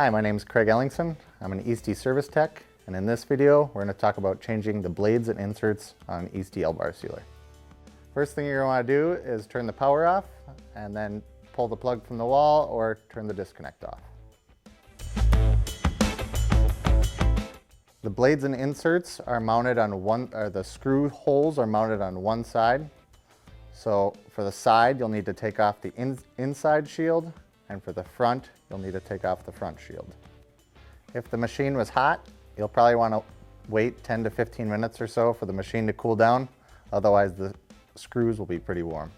Hi, my name is Craig Ellingson. I'm an Eastey service tech, and in this video we're going to talk about changing the blades and inserts on Eastey L-sealer. First thing you're going to want to do is turn the power off and then pull the plug from the wall or turn the disconnect off. The blades and inserts are mounted on the screw holes are mounted on one side. So for the side, you'll need to take off the inside shield, and for the front, you'll need to take off the front shield. If the machine was hot, you'll probably want to wait 10 to 15 minutes or so for the machine to cool down. Otherwise, the screws will be pretty warm.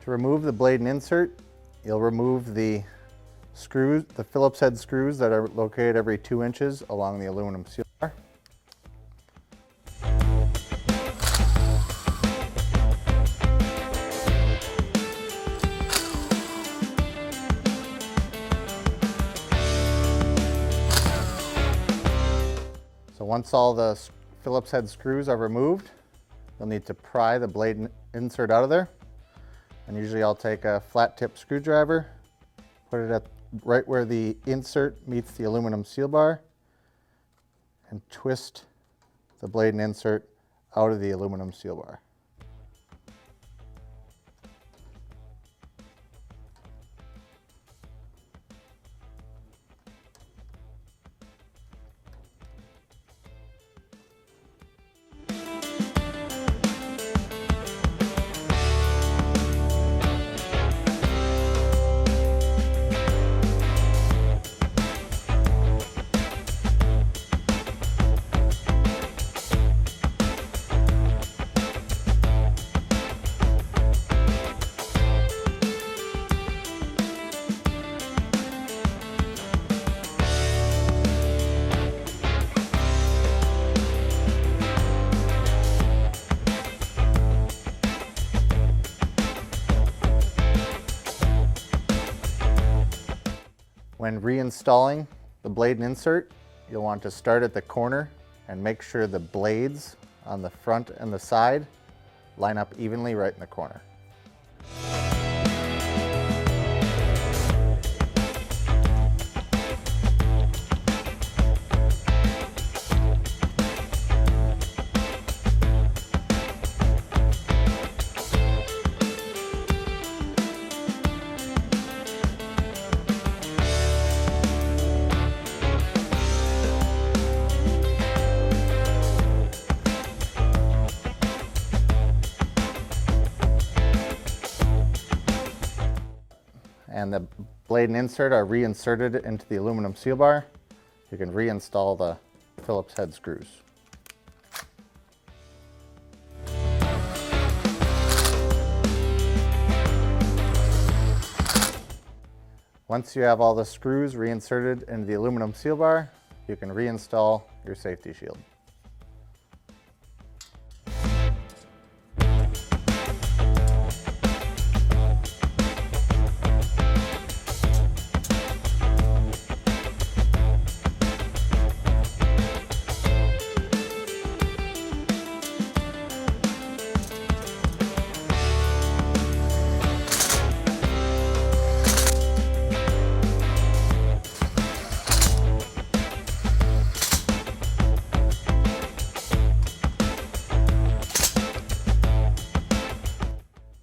To remove the blade and insert, you'll remove the screws, the Phillips head screws that are located every 2 inches along the aluminum seal bar. So once all the Phillips head screws are removed, you'll need to pry the blade and insert out of there. And usually I'll take a flat tip screwdriver, put it at right where the insert meets the aluminum seal bar, and twist the blade and insert out of the aluminum seal bar. When reinstalling the blade and insert, you'll want to start at the corner and make sure the blades on the front and the side line up evenly right in the corner. And the blade and insert are reinserted into the aluminum seal bar. You can reinstall the Phillips head screws. Once you have all the screws reinserted into the aluminum seal bar, you can reinstall your safety shield.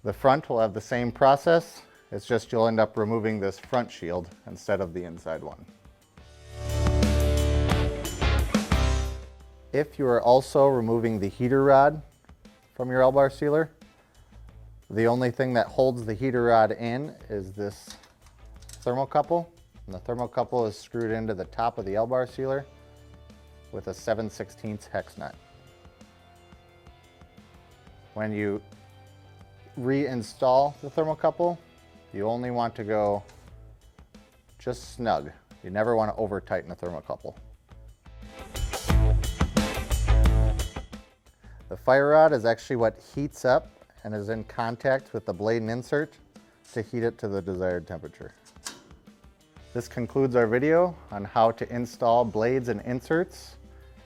The front will have the same process, it's just you'll end up removing this front shield instead of the inside one. If you are also removing the heater rod from your L-bar sealer, the only thing that holds the heater rod in is this thermocouple, and the thermocouple is screwed into the top of the L-bar sealer with a 7/16 hex nut. When you reinstall the thermocouple, You only want to go just snug. You never want to over tighten a thermocouple. The fire rod is actually what heats up and is in contact with the blade and insert to heat it to the desired temperature. This concludes our video on how to install blades and inserts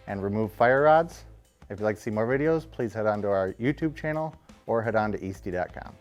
and remove fire rods. If you'd like to see more videos, please head on to our YouTube channel or head on to Eastey.com.